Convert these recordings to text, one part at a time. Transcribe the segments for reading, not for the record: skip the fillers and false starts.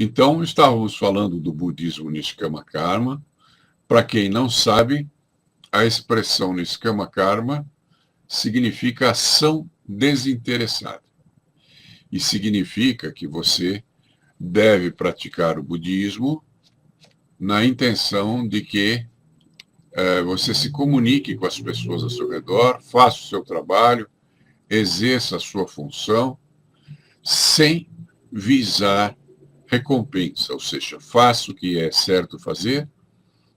Então, estávamos falando do budismo Niskama Karma. Para quem não sabe, a expressão Niskama Karma significa ação desinteressada. E significa que você deve praticar o budismo na intenção de que você se comunique com as pessoas ao seu redor, faça o seu trabalho, exerça a sua função, sem visar recompensa, ou seja, faça o que é certo fazer,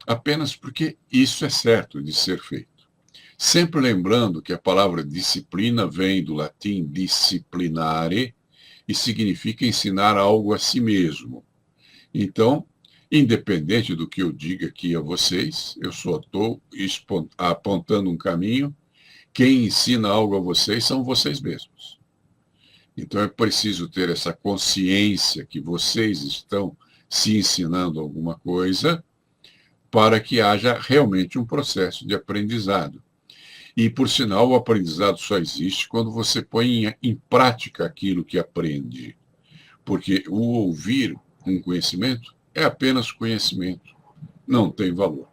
apenas porque isso é certo de ser feito. Sempre lembrando que a palavra disciplina vem do latim disciplinare e significa ensinar algo a si mesmo. Então, independente do que eu diga aqui a vocês, eu só estou apontando um caminho. Quem ensina algo a vocês são vocês mesmos. Então é preciso ter essa consciência que vocês estão se ensinando alguma coisa para que haja realmente um processo de aprendizado. E, por sinal, o aprendizado só existe quando você põe em prática aquilo que aprende. Porque o ouvir um conhecimento é apenas conhecimento, não tem valor.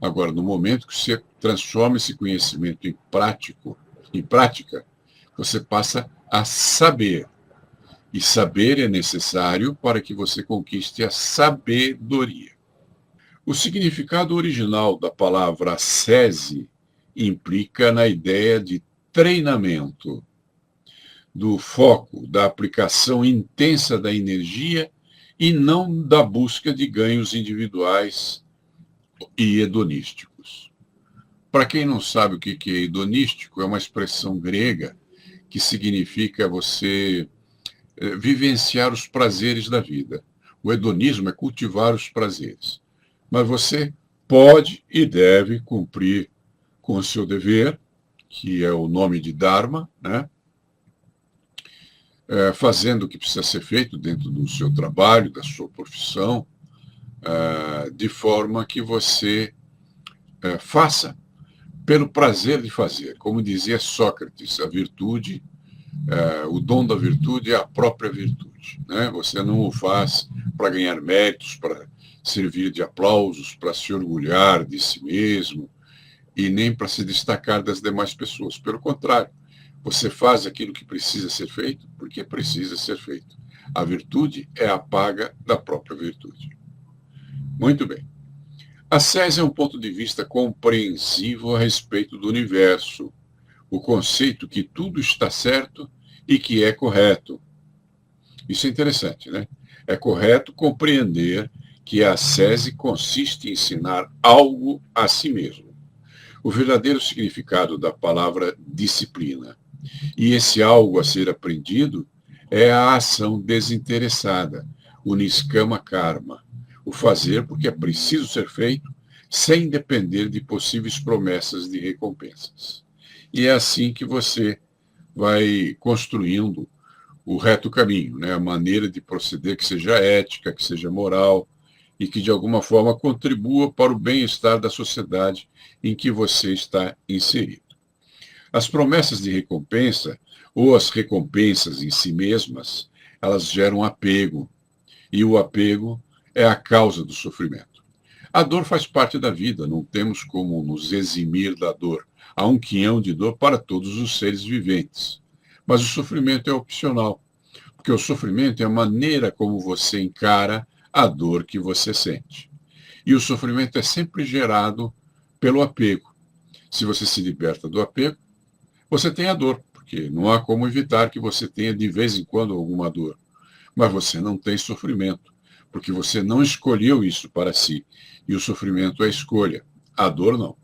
Agora, no momento que você transforma esse conhecimento em prática, você passa a saber. E saber é necessário para que você conquiste a sabedoria. O significado original da palavra sese implica na ideia de treinamento, do foco, da aplicação intensa da energia e não da busca de ganhos individuais e hedonísticos. Para quem não sabe o que é hedonístico, é uma expressão grega que significa você vivenciar os prazeres da vida. O hedonismo é cultivar os prazeres. Mas você pode e deve cumprir com o seu dever, que é o nome de Dharma, né? Fazendo o que precisa ser feito dentro do seu trabalho, da sua profissão, de forma que você faça pelo prazer de fazer. Como dizia Sócrates, a virtude, o dom da virtude é a própria virtude. Né? Você não o faz para ganhar méritos, para servir de aplausos, para se orgulhar de si mesmo, e nem para se destacar das demais pessoas. Pelo contrário, você faz aquilo que precisa ser feito porque precisa ser feito. A virtude é a paga da própria virtude. Muito bem. A sese é um ponto de vista compreensivo a respeito do universo, o conceito que tudo está certo e que é correto. Isso é interessante, né? É correto compreender que a sese consiste em ensinar algo a si mesmo. O verdadeiro significado da palavra disciplina. E esse algo a ser aprendido é a ação desinteressada, o niskama karma, o fazer porque é preciso ser feito, sem depender de possíveis promessas de recompensas. E é assim que você vai construindo o reto caminho, né? A maneira de proceder que seja ética, que seja moral, e que, de alguma forma, contribua para o bem-estar da sociedade em que você está inserido. As promessas de recompensa, ou as recompensas em si mesmas, elas geram apego, e o apego é a causa do sofrimento. A dor faz parte da vida, não temos como nos eximir da dor. Há um quinhão de dor para todos os seres viventes. Mas o sofrimento é opcional, porque o sofrimento é a maneira como você encara a dor que você sente. E o sofrimento é sempre gerado pelo apego. Se você se liberta do apego, você tem a dor, porque não há como evitar que você tenha de vez em quando alguma dor. Mas você não tem sofrimento, porque você não escolheu isso para si. E o sofrimento é escolha, a dor não.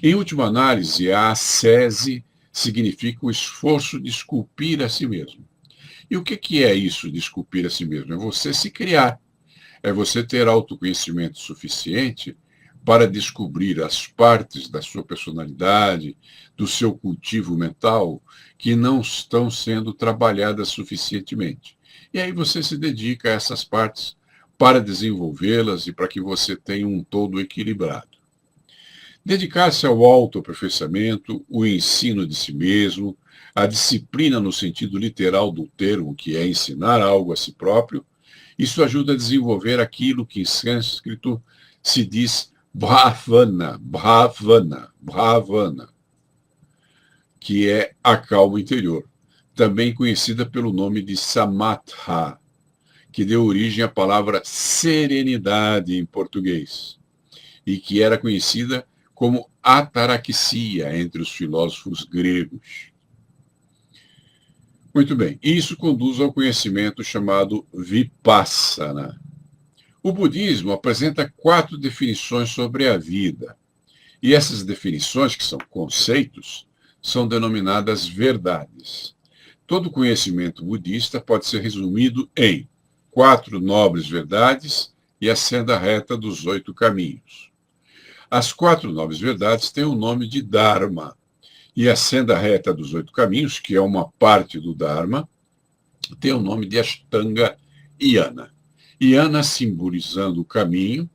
Em última análise, a ascese significa o esforço de esculpir a si mesmo. E o que é isso de esculpir a si mesmo? É você se criar. É você ter autoconhecimento suficiente para descobrir as partes da sua personalidade, do seu cultivo mental, que não estão sendo trabalhadas suficientemente. E aí você se dedica a essas partes para desenvolvê-las e para que você tenha um todo equilibrado. Dedicar-se ao autoaperfeiçoamento, o ensino de si mesmo, a disciplina no sentido literal do termo, que é ensinar algo a si próprio, Isso ajuda a desenvolver aquilo que em sânscrito se diz bhavana, bhavana, bhavana, que é a calma interior, também conhecida pelo nome de samatha, que deu origem à palavra serenidade em português, e que era conhecida como ataraxia entre os filósofos gregos. Muito bem, isso conduz ao conhecimento chamado Vipassana. O budismo apresenta 4 definições sobre a vida, e essas definições, que são conceitos, são denominadas verdades. Todo conhecimento budista pode ser resumido em 4 nobres verdades e a senda reta dos 8 caminhos. As 4 nobres verdades têm o nome de Dharma, e a senda reta dos 8 caminhos, que é uma parte do Dharma, tem o nome de Ashtanga Yana. Yana simbolizando o caminho,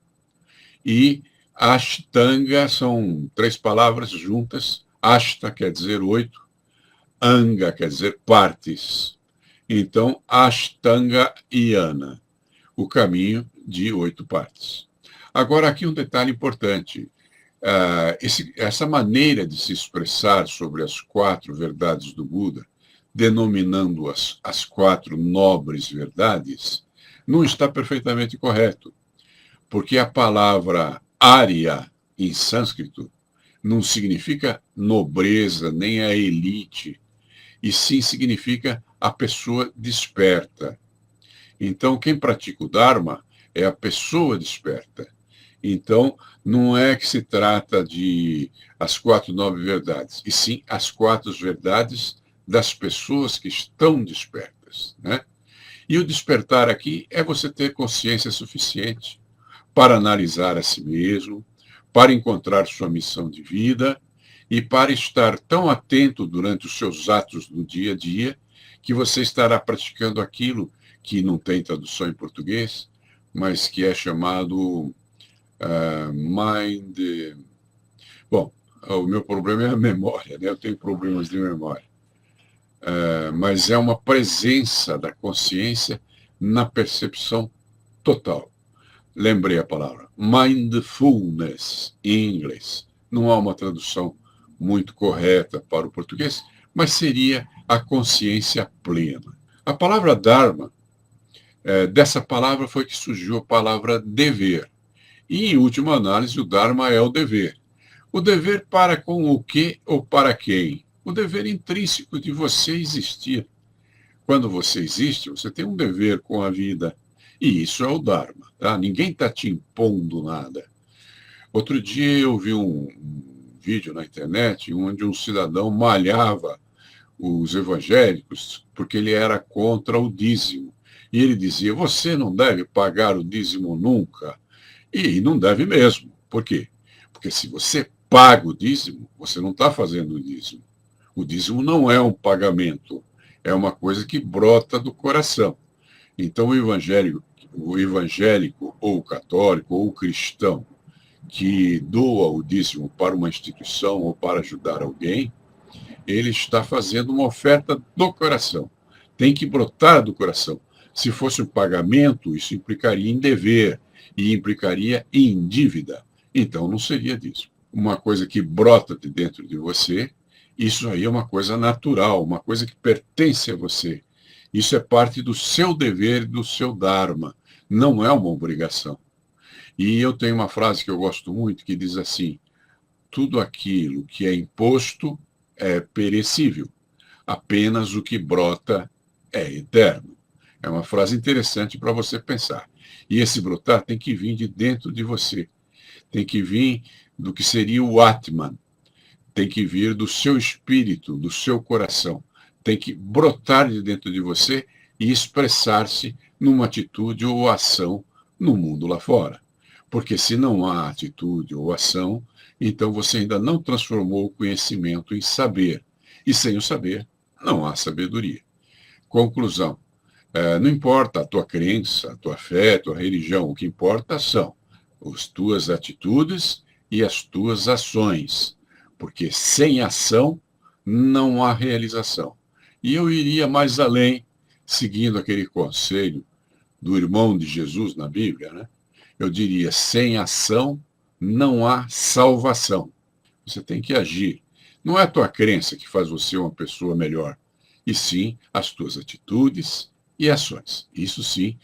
e Ashtanga são 3 palavras juntas. Ashta quer dizer 8, Anga quer dizer partes. Então, Ashtanga Yana, o caminho de 8 partes. Agora, aqui um detalhe importante. Essa maneira de se expressar sobre as 4 verdades do Buda, denominando-as as 4 nobres verdades, não está perfeitamente correto, porque a palavra Arya, em sânscrito, não significa nobreza, nem a elite, e sim significa a pessoa desperta. Então, quem pratica o Dharma é a pessoa desperta. Então, não é que se trata de as 4 nobres verdades, e sim as 4 verdades das pessoas que estão despertas, né? E o despertar aqui é você ter consciência suficiente para analisar a si mesmo, para encontrar sua missão de vida e para estar tão atento durante os seus atos do dia a dia que você estará praticando aquilo que não tem tradução em português, mas que é chamado mind. Bom, o meu problema é a memória, né? Eu tenho problemas de memória. Mas é uma presença da consciência na percepção total. Lembrei a palavra. Mindfulness, em inglês. Não há uma tradução muito correta para o português, mas seria a consciência plena. A palavra Dharma, dessa palavra foi que surgiu a palavra dever. E, em última análise, o Dharma é o dever. O dever para com o que ou para quem? O dever intrínseco de você existir. Quando você existe, você tem um dever com a vida. E isso é o Dharma. Tá? Ninguém está te impondo nada. Outro dia eu vi um vídeo na internet onde um cidadão malhava os evangélicos porque ele era contra o dízimo. E ele dizia, você não deve pagar o dízimo nunca. E não deve mesmo. Por quê? Porque se você paga o dízimo, você não está fazendo o dízimo. O dízimo não é um pagamento, é uma coisa que brota do coração. Então o evangélico ou o católico ou o cristão que doa o dízimo para uma instituição ou para ajudar alguém, ele está fazendo uma oferta do coração. Tem que brotar do coração. Se fosse um pagamento, isso implicaria em dever e implicaria em dívida. Então não seria dízimo. Uma coisa que brota de dentro de você, isso aí é uma coisa natural, uma coisa que pertence a você. Isso é parte do seu dever, do seu Dharma. Não é uma obrigação. E eu tenho uma frase que eu gosto muito, que diz assim, tudo aquilo que é imposto é perecível, apenas o que brota é eterno. É uma frase interessante para você pensar. E esse brotar tem que vir de dentro de você. Tem que vir do que seria o Atman. Tem que vir do seu espírito, do seu coração. Tem que brotar de dentro de você e expressar-se numa atitude ou ação no mundo lá fora. Porque se não há atitude ou ação, então você ainda não transformou o conhecimento em saber. E sem o saber, não há sabedoria. Conclusão. Não importa a tua crença, a tua fé, a tua religião, o que importa são as tuas atitudes e as tuas ações. Porque sem ação não há realização. E eu iria mais além, seguindo aquele conselho do irmão de Jesus na Bíblia, né? Eu diria, sem ação não há salvação. Você tem que agir. Não é a tua crença que faz você uma pessoa melhor, e sim as tuas atitudes e ações. Isso sim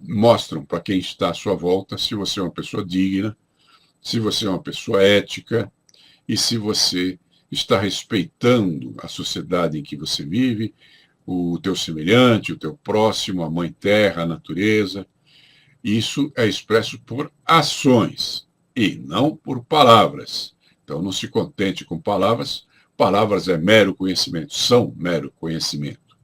mostram para quem está à sua volta se você é uma pessoa digna, se você é uma pessoa ética e se você está respeitando a sociedade em que você vive, o teu semelhante, o teu próximo, a mãe terra, a natureza. Isso é expresso por ações e não por palavras. Então não se contente com palavras. Palavras é mero conhecimento, são mero conhecimento.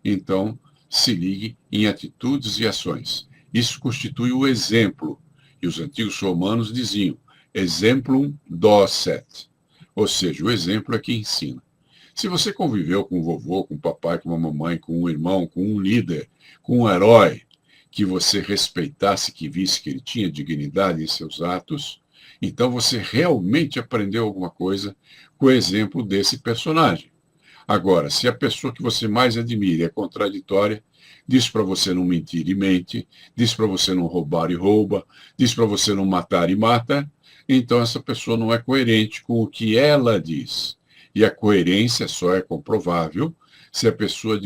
Então, se ligue em atitudes e ações. Isso constitui o exemplo. E os antigos romanos diziam, exemplum docet. Ou seja, o exemplo é que ensina. Se você conviveu com o vovô, com o papai, com a mamãe, com um irmão, com um líder, com um herói, que você respeitasse, que visse que ele tinha dignidade em seus atos, então você realmente aprendeu alguma coisa com o exemplo desse personagem. Agora, se a pessoa que você mais admira é contraditória, diz para você não mentir e mente, diz para você não roubar e rouba, diz para você não matar e mata, então essa pessoa não é coerente com o que ela diz. E a coerência só é comprovável se a pessoa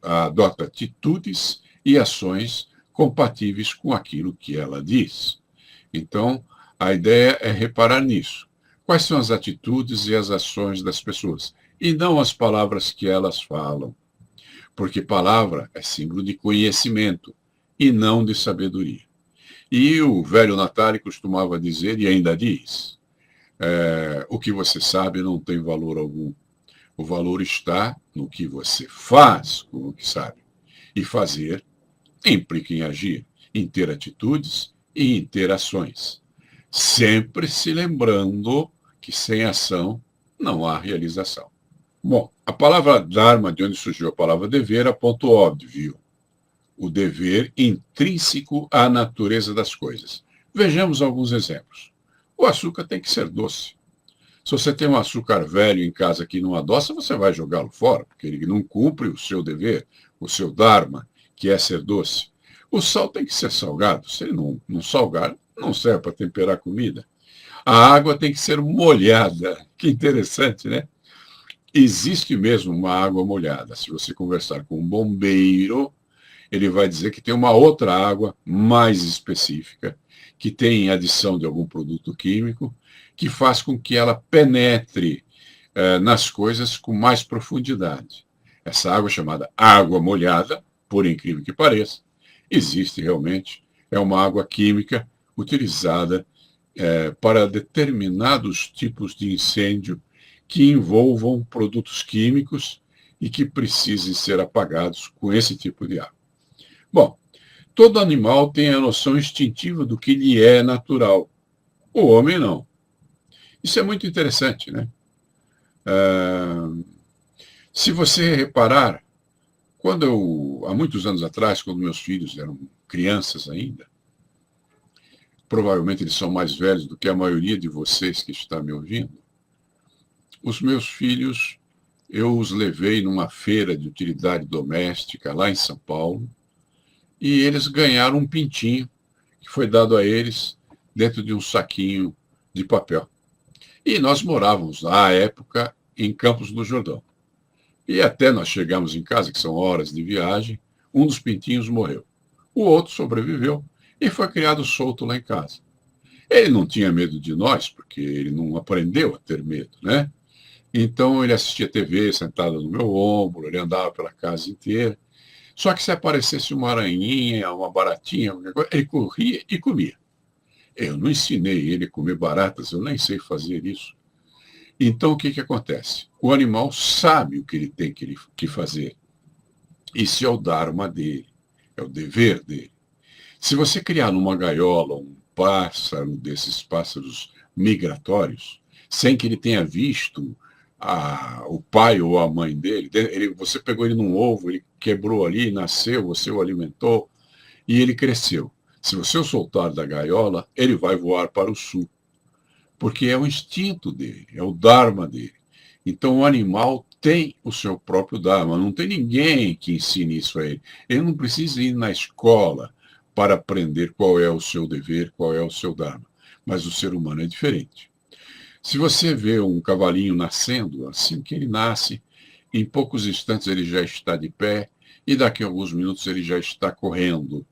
adota atitudes e ações compatíveis com aquilo que ela diz. Então, a ideia é reparar nisso. Quais são as atitudes e as ações das pessoas? E não as palavras que elas falam. Porque palavra é símbolo de conhecimento e não de sabedoria. E o velho Natali costumava dizer, e ainda diz, o que você sabe não tem valor algum. O valor está no que você faz com o que sabe. E fazer implica em agir, em ter atitudes e em ter ações. Sempre se lembrando que sem ação não há realização. Bom, a palavra Dharma, de onde surgiu a palavra dever, é ponto óbvio. O dever intrínseco à natureza das coisas. Vejamos alguns exemplos. O açúcar tem que ser doce. Se você tem um açúcar velho em casa que não adoça, você vai jogá-lo fora, porque ele não cumpre o seu dever, o seu dharma, que é ser doce. O sal tem que ser salgado. Se ele não salgar, não serve para temperar comida. A água tem que ser molhada. Que interessante, né? Existe mesmo uma água molhada. Se você conversar com um bombeiro, ele vai dizer que tem uma outra água mais específica, que tem adição de algum produto químico, que faz com que ela penetre nas coisas com mais profundidade. Essa água chamada água molhada, por incrível que pareça, existe realmente, é uma água química utilizada para determinados tipos de incêndio que envolvam produtos químicos e que precisem ser apagados com esse tipo de água. Bom, todo animal tem a noção instintiva do que lhe é natural. O homem não. Isso é muito interessante, né? Se você reparar, há muitos anos atrás, quando meus filhos eram crianças ainda, provavelmente eles são mais velhos do que a maioria de vocês que está me ouvindo, os meus filhos, eu os levei numa feira de utilidade doméstica lá em São Paulo, e eles ganharam um pintinho que foi dado a eles dentro de um saquinho de papel. E nós morávamos, à época, em Campos do Jordão. E até nós chegamos em casa, que são horas de viagem, um dos pintinhos morreu. O outro sobreviveu e foi criado solto lá em casa. Ele não tinha medo de nós, porque ele não aprendeu a ter medo, né? Então ele assistia TV sentado no meu ombro, ele andava pela casa inteira. Só que se aparecesse uma aranhinha, uma baratinha, qualquer coisa, ele corria e comia. Eu não ensinei ele a comer baratas, eu nem sei fazer isso. Então, o que acontece? O animal sabe o que ele tem que fazer. Isso é o dharma dele, é o dever dele. Se você criar numa gaiola um pássaro desses pássaros migratórios, sem que ele tenha visto o pai ou a mãe dele, você pegou ele num ovo, ele quebrou ali, nasceu, você o alimentou e ele cresceu. Se você o soltar da gaiola, ele vai voar para o sul, porque é o instinto dele, é o dharma dele. Então o animal tem o seu próprio dharma, não tem ninguém que ensine isso a ele. Ele não precisa ir na escola para aprender qual é o seu dever, qual é o seu dharma. Mas o ser humano é diferente. Se você vê um cavalinho nascendo, assim que ele nasce, em poucos instantes ele já está de pé e daqui a alguns minutos ele já está correndo.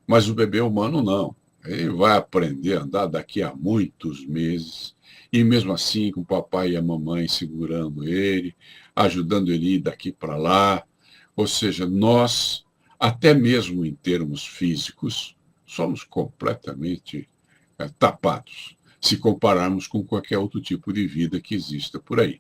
Mas o bebê humano não. Ele vai aprender a andar daqui a muitos meses. E mesmo assim, com o papai e a mamãe segurando ele, ajudando ele a ir daqui para lá. Ou seja, nós, até mesmo em termos físicos, somos completamente tapados, se compararmos com qualquer outro tipo de vida que exista por aí.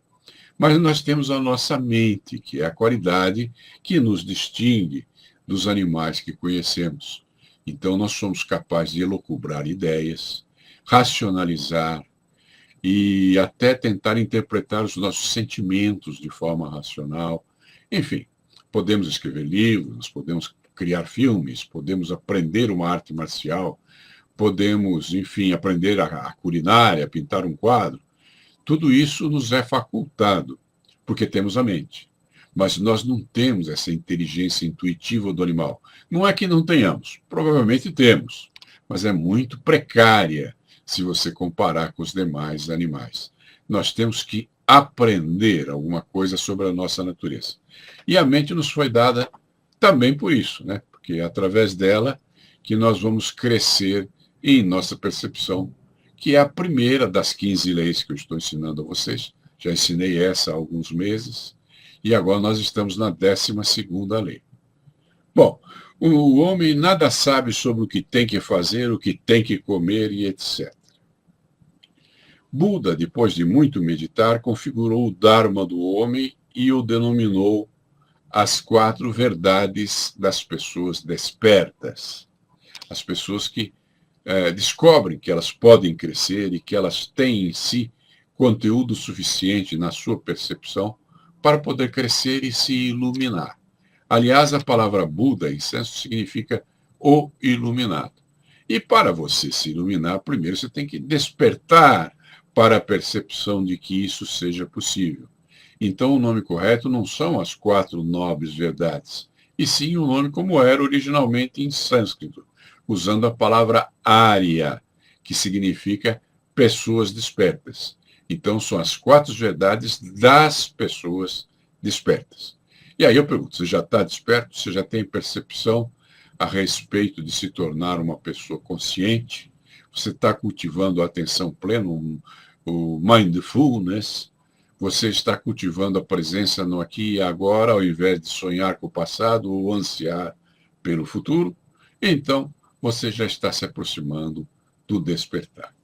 Mas nós temos a nossa mente, que é a qualidade que nos distingue dos animais que conhecemos. Então, nós somos capazes de elocubrar ideias, racionalizar e até tentar interpretar os nossos sentimentos de forma racional. Enfim, podemos escrever livros, podemos criar filmes, podemos aprender uma arte marcial, podemos, enfim, aprender a culinária, pintar um quadro. Tudo isso nos é facultado, porque temos a mente. Mas nós não temos essa inteligência intuitiva do animal. Não é que não tenhamos, provavelmente temos, mas é muito precária se você comparar com os demais animais. Nós temos que aprender alguma coisa sobre a nossa natureza. E a mente nos foi dada também por isso, né? Porque é através dela que nós vamos crescer em nossa percepção, que é a primeira das 15 leis que eu estou ensinando a vocês. Já ensinei essa há alguns meses. E agora nós estamos na 12ª lei. Bom, o homem nada sabe sobre o que tem que fazer, o que tem que comer e etc. Buda, depois de muito meditar, configurou o Dharma do homem e o denominou as 4 verdades das pessoas despertas. As pessoas que descobrem que elas podem crescer e que elas têm em si conteúdo suficiente na sua percepção para poder crescer e se iluminar. Aliás, a palavra Buda, em senso, significa o iluminado. E para você se iluminar, primeiro você tem que despertar para a percepção de que isso seja possível. Então, o nome correto não são as 4 nobres verdades, e sim o nome como era originalmente em sânscrito, usando a palavra Arya, que significa pessoas despertas. Então, são as 4 verdades das pessoas despertas. E aí eu pergunto, você já está desperto? Você já tem percepção a respeito de se tornar uma pessoa consciente? Você está cultivando a atenção plena, o mindfulness? Você está cultivando a presença no aqui e agora, ao invés de sonhar com o passado ou ansiar pelo futuro? Então, você já está se aproximando do despertar.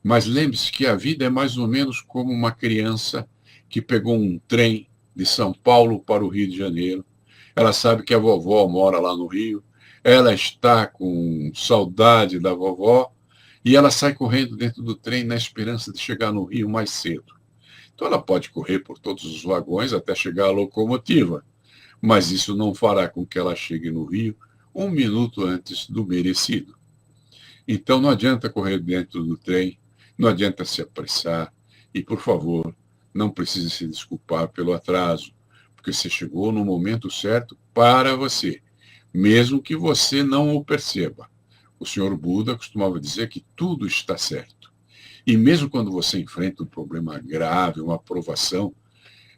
Mas lembre-se que a vida é mais ou menos como uma criança que pegou um trem de São Paulo para o Rio de Janeiro. Ela sabe que a vovó mora lá no Rio, ela está com saudade da vovó e ela sai correndo dentro do trem na esperança de chegar no Rio mais cedo. Então ela pode correr por todos os vagões até chegar à locomotiva, mas isso não fará com que ela chegue no Rio 1 minuto antes do merecido. Então não adianta correr dentro do trem, não adianta se apressar e, por favor, não precise se desculpar pelo atraso, porque você chegou no momento certo para você, mesmo que você não o perceba. O Senhor Buda costumava dizer que tudo está certo. E mesmo quando você enfrenta um problema grave, uma provação,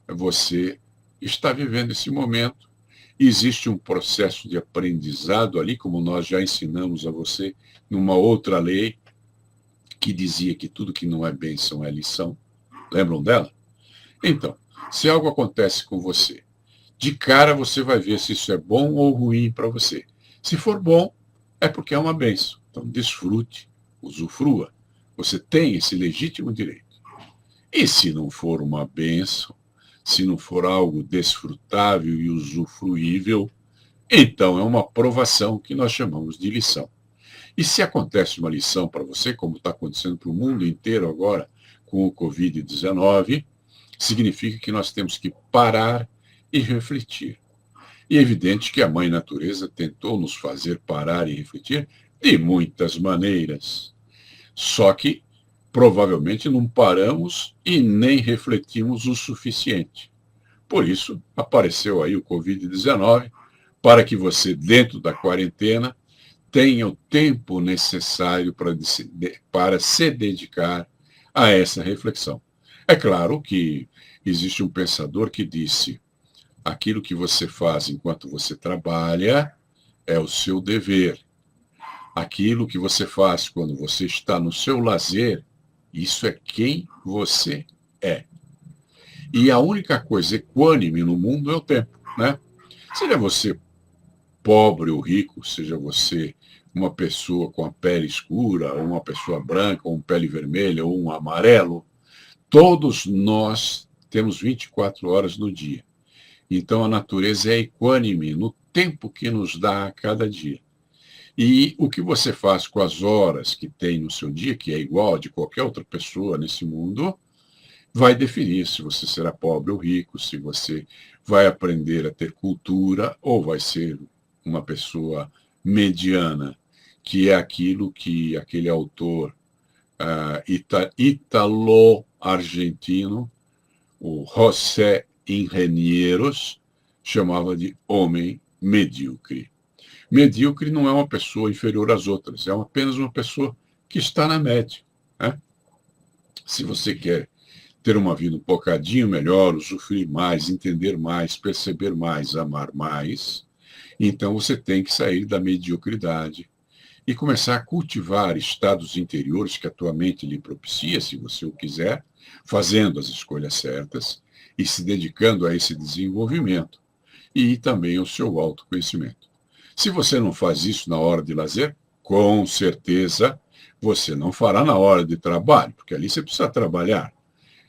você está vivendo esse momento. Existe um processo de aprendizado ali, como nós já ensinamos a você, numa outra lei, que dizia que tudo que não é bênção é lição. Lembram dela? Então, se algo acontece com você, de cara você vai ver se isso é bom ou ruim para você. Se for bom, é porque é uma bênção. Então, desfrute, usufrua. Você tem esse legítimo direito. E se não for uma bênção, se não for algo desfrutável e usufruível, então é uma provação que nós chamamos de lição. E se acontece uma lição para você, como está acontecendo para o mundo inteiro agora com o Covid-19, significa que nós temos que parar e refletir. E é evidente que a Mãe Natureza tentou nos fazer parar e refletir de muitas maneiras. Só que provavelmente não paramos e nem refletimos o suficiente. Por isso, apareceu aí o Covid-19, para que você, dentro da quarentena, tenha o tempo necessário para se dedicar a essa reflexão. É claro que existe um pensador que disse: aquilo que você faz enquanto você trabalha é o seu dever. Aquilo que você faz quando você está no seu lazer, isso é quem você é. E a única coisa equânime no mundo é o tempo, né? Seja você pobre ou rico, seja você uma pessoa com a pele escura, ou uma pessoa branca, ou uma pele vermelha, ou um amarelo, todos nós temos 24 horas no dia. Então a natureza é equânime no tempo que nos dá a cada dia. E o que você faz com as horas que tem no seu dia, que é igual a de qualquer outra pessoa nesse mundo, vai definir se você será pobre ou rico, se você vai aprender a ter cultura ou vai ser uma pessoa mediana, que é aquilo que aquele autor italo-argentino, o José Ingenieros, chamava de homem medíocre. Medíocre não é uma pessoa inferior às outras, é apenas uma pessoa que está na média, né? Se você quer ter uma vida um bocadinho melhor, usufruir mais, entender mais, perceber mais, amar mais, então você tem que sair da mediocridade e começar a cultivar estados interiores que a tua mente lhe propicia, se você o quiser, fazendo as escolhas certas e se dedicando a esse desenvolvimento e também ao seu autoconhecimento. Se você não faz isso na hora de lazer, com certeza você não fará na hora de trabalho, porque ali você precisa trabalhar.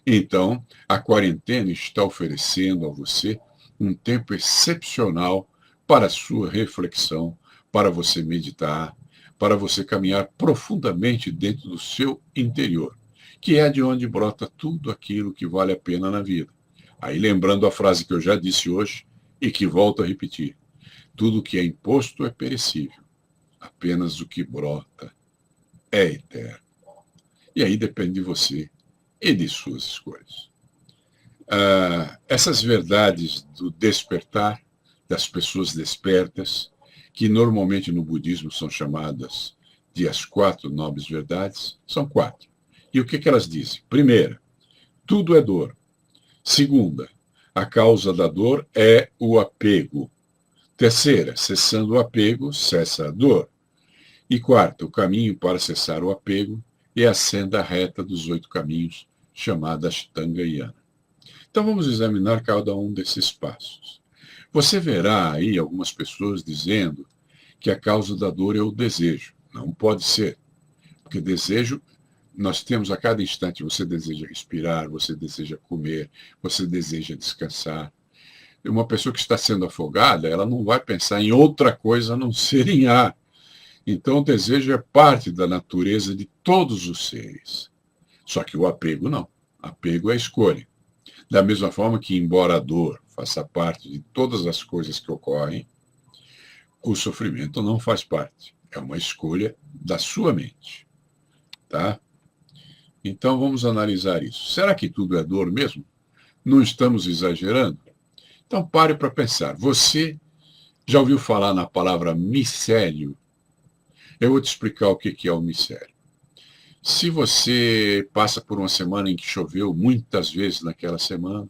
Então, a quarentena está oferecendo a você um tempo excepcional para a sua reflexão, para você meditar, para você caminhar profundamente dentro do seu interior, que é de onde brota tudo aquilo que vale a pena na vida. Aí lembrando a frase que eu já disse hoje e que volto a repetir: tudo que é imposto é perecível, apenas o que brota é eterno. E aí depende de você e de suas escolhas. Essas verdades do despertar, das pessoas despertas, que normalmente no budismo são chamadas de as 4 nobres verdades, são 4. E o que elas dizem? Primeira, tudo é dor. Segunda, a causa da dor é o apego. Terceira, cessando o apego, cessa a dor. E quarta, o caminho para cessar o apego é a senda reta dos 8 caminhos, chamada Ashtanga-yana. Então vamos examinar cada um desses passos. Você verá aí algumas pessoas dizendo que a causa da dor é o desejo. Não pode ser, porque desejo nós temos a cada instante. Você deseja respirar, você deseja comer, você deseja descansar. Uma pessoa que está sendo afogada, ela não vai pensar em outra coisa a não ser em ar. Então o desejo é parte da natureza de todos os seres. Só que o apego não. Apego é escolha. Da mesma forma que, embora a dor faça parte de todas as coisas que ocorrem, o sofrimento não faz parte. É uma escolha da sua mente. Tá? Então vamos analisar isso. Será que tudo é dor mesmo? Não estamos exagerando? Então pare para pensar. Você já ouviu falar na palavra micélio? Eu vou te explicar o que é o micélio. Se você passa por uma semana em que choveu muitas vezes naquela semana,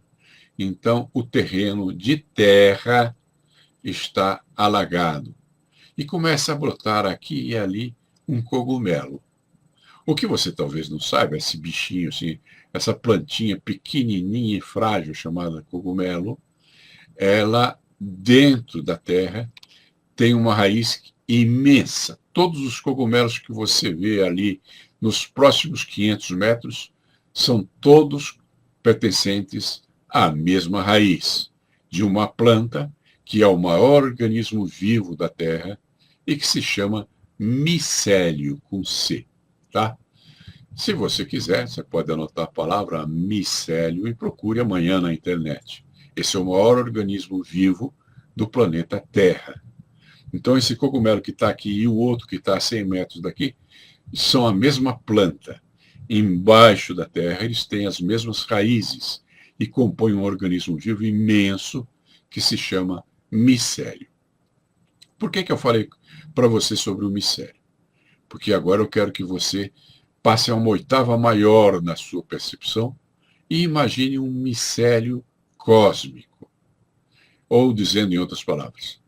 então o terreno de terra está alagado e começa a brotar aqui e ali um cogumelo. O que você talvez não saiba, esse bichinho, assim, essa plantinha pequenininha e frágil chamada cogumelo, ela, dentro da terra, tem uma raiz imensa. Todos os cogumelos que você vê ali nos próximos 500 metros são todos pertencentes à mesma raiz de uma planta que é o maior organismo vivo da Terra e que se chama micélio, com C. Tá? Se você quiser, você pode anotar a palavra micélio e procure amanhã na internet. Esse é o maior organismo vivo do planeta Terra. Então, esse cogumelo que está aqui e o outro que está a 100 metros daqui são a mesma planta. Embaixo da Terra, eles têm as mesmas raízes e compõem um organismo vivo imenso que se chama micélio. Por que eu falei para você sobre o mistério? Porque agora eu quero que você passe a uma oitava maior na sua percepção e imagine um mistério cósmico. Ou, dizendo em outras palavras,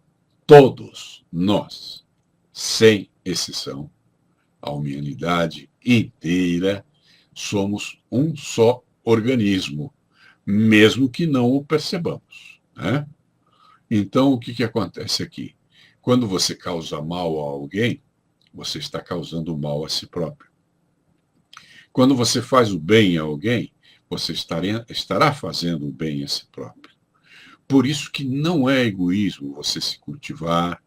todos nós, sem exceção, a humanidade inteira, somos um só organismo, mesmo que não o percebamos, né? Então, o que acontece aqui? Quando você causa mal a alguém, você está causando mal a si próprio. Quando você faz o bem a alguém, você estará fazendo o bem a si próprio. Por isso que não é egoísmo você se cultivar,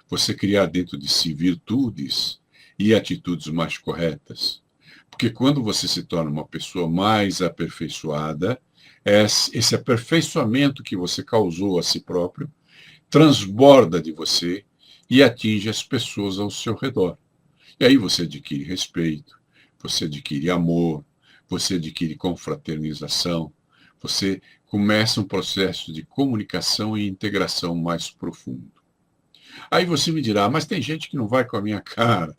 você criar dentro de si virtudes e atitudes mais corretas. Porque quando você se torna uma pessoa mais aperfeiçoada, esse aperfeiçoamento que você causou a si próprio transborda de você e atinge as pessoas ao seu redor. E aí você adquire respeito, você adquire amor, você adquire confraternização, você começa um processo de comunicação e integração mais profundo. Aí você me dirá, mas tem gente que não vai com a minha cara,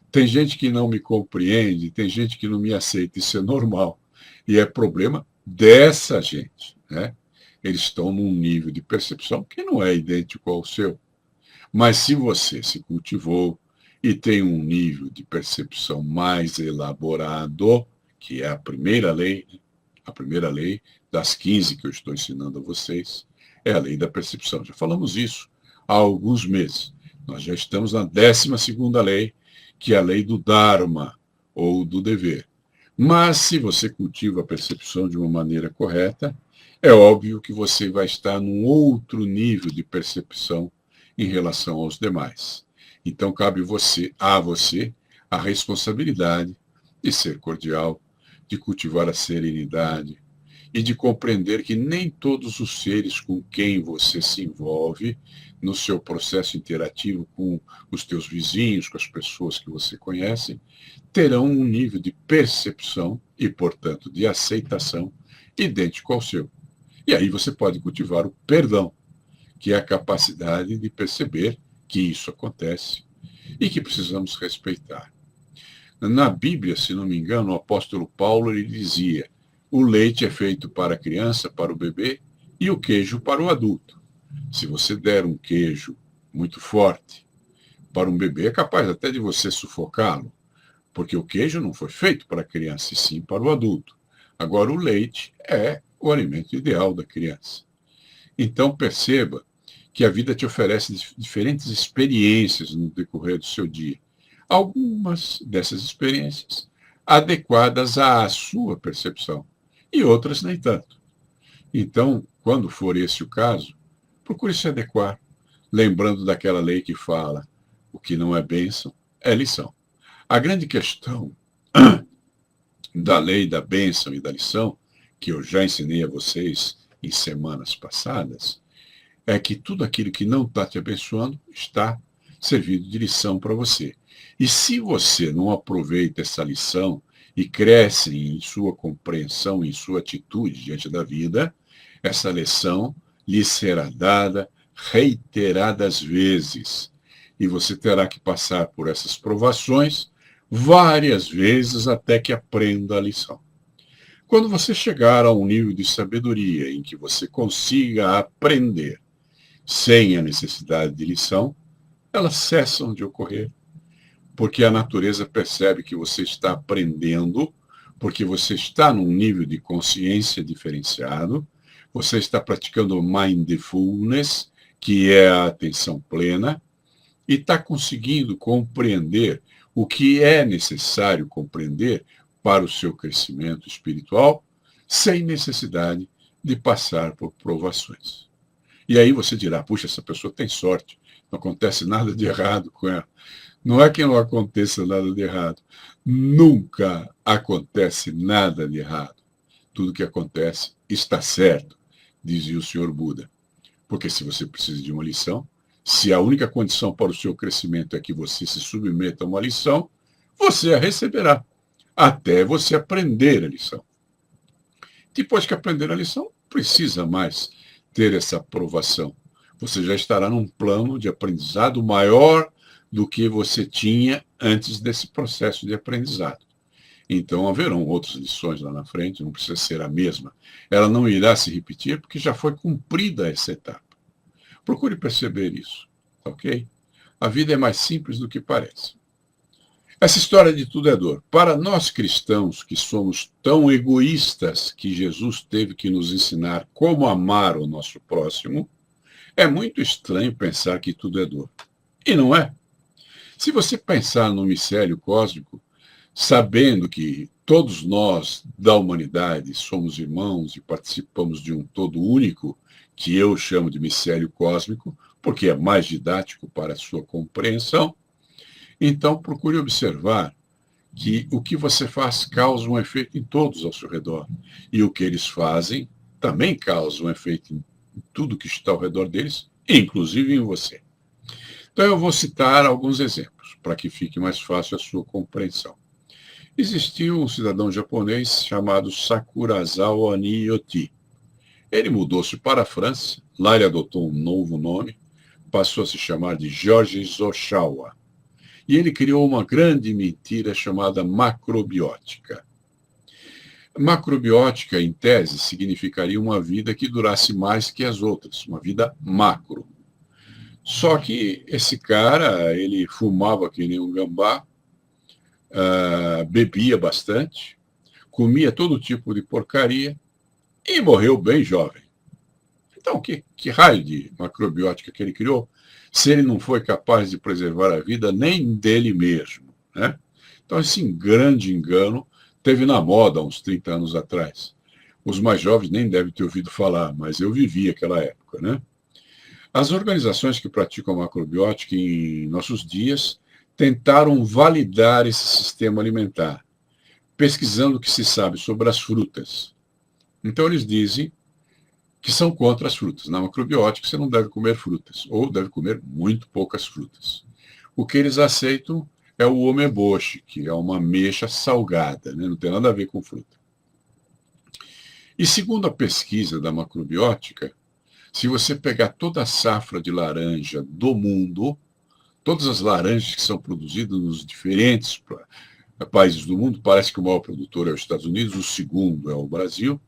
tem gente que não me compreende, tem gente que não me aceita, isso é normal. E é problema dessa gente, né? Eles estão num nível de percepção que não é idêntico ao seu. Mas se você se cultivou e tem um nível de percepção mais elaborado, que é a primeira lei das 15 que eu estou ensinando a vocês, é a lei da percepção. Já falamos isso há alguns meses. Nós já estamos na 12ª lei, que é a lei do Dharma, ou do dever. Mas se você cultiva a percepção de uma maneira correta, é óbvio que você vai estar num outro nível de percepção em relação aos demais. Então cabe a você a responsabilidade de ser cordial, de cultivar a serenidade e de compreender que nem todos os seres com quem você se envolve no seu processo interativo com os teus vizinhos, com as pessoas que você conhece, terão um nível de percepção e, portanto, de aceitação idêntico ao seu. E aí você pode cultivar o perdão, que é a capacidade de perceber que isso acontece e que precisamos respeitar. Na Bíblia, se não me engano, o apóstolo Paulo ele dizia: o leite é feito para a criança, para o bebê, e o queijo para o adulto. Se você der um queijo muito forte para um bebê, é capaz até de você sufocá-lo, porque o queijo não foi feito para a criança, e sim para o adulto. Agora, o leite é o alimento ideal da criança. Então, perceba que a vida te oferece diferentes experiências no decorrer do seu dia. Algumas dessas experiências adequadas à sua percepção e outras nem tanto. Então, quando for esse o caso, procure se adequar, lembrando daquela lei que fala: o que não é bênção é lição. A grande questão da lei da bênção e da lição, que eu já ensinei a vocês em semanas passadas, é que tudo aquilo que não está te abençoando está servindo de lição para você. E se você não aproveita essa lição e cresce em sua compreensão, em sua atitude diante da vida, essa lição lhe será dada reiteradas vezes. E você terá que passar por essas provações várias vezes até que aprenda a lição. Quando você chegar a um nível de sabedoria em que você consiga aprender sem a necessidade de lição, elas cessam de ocorrer, porque a natureza percebe que você está aprendendo, porque você está num nível de consciência diferenciado, você está praticando mindfulness, que é a atenção plena, e está conseguindo compreender o que é necessário compreender para o seu crescimento espiritual, sem necessidade de passar por provações. E aí você dirá: puxa, essa pessoa tem sorte, não acontece nada de errado com ela. Não é que não aconteça nada de errado. Nunca acontece nada de errado. Tudo que acontece está certo, dizia o Senhor Buda. Porque se você precisa de uma lição, se a única condição para o seu crescimento é que você se submeta a uma lição, você a receberá, até você aprender a lição. Depois que aprender a lição, precisa mais ter essa aprovação. você já estará num plano de aprendizado maior do que você tinha antes desse processo de aprendizado. Então, haverão outras lições lá na frente, não precisa ser a mesma. Ela não irá se repetir porque já foi cumprida essa etapa. Procure perceber isso, ok? A vida é mais simples do que parece. Essa história de tudo é dor. Para nós cristãos, que somos tão egoístas que Jesus teve que nos ensinar como amar o nosso próximo, é muito estranho pensar que tudo é dor. E não é. Se você pensar no mistério cósmico, sabendo que todos nós da humanidade somos irmãos e participamos de um todo único, que eu chamo de mistério cósmico, porque é mais didático para a sua compreensão, então procure observar que o que você faz causa um efeito em todos ao seu redor. E o que eles fazem também causa um efeito em tudo que está ao redor deles, inclusive em você. Então eu vou citar alguns exemplos, para que fique mais fácil a sua compreensão. Existiu um cidadão japonês chamado Sakurazawa Niyote. Ele mudou-se para a França, lá ele adotou um novo nome, passou a se chamar de Georges Oshawa. E ele criou uma grande mentira chamada macrobiótica. Macrobiótica, em tese, significaria uma vida que durasse mais que as outras, uma vida macro. Só que esse cara, ele fumava que nem um gambá, bebia bastante, comia todo tipo de porcaria e morreu bem jovem. Então, que raio de macrobiótica que ele criou, se ele não foi capaz de preservar a vida nem dele mesmo, né? Então, esse grande engano teve na moda há uns 30 anos atrás. Os mais jovens nem devem ter ouvido falar, mas eu vivi aquela época, né? As organizações que praticam macrobiótica em nossos dias tentaram validar esse sistema alimentar, pesquisando o que se sabe sobre as frutas. Então, eles dizem que são contra as frutas. Na macrobiótica, você não deve comer frutas, ou deve comer muito poucas frutas. O que eles aceitam é o umeboshi, que é uma ameixa salgada, né? Não tem nada a ver com fruta. E segundo a pesquisa da macrobiótica, se você pegar toda a safra de laranja do mundo, todas as laranjas que são produzidas nos diferentes países do mundo, parece que o maior produtor é os Estados Unidos, o segundo é o Brasil,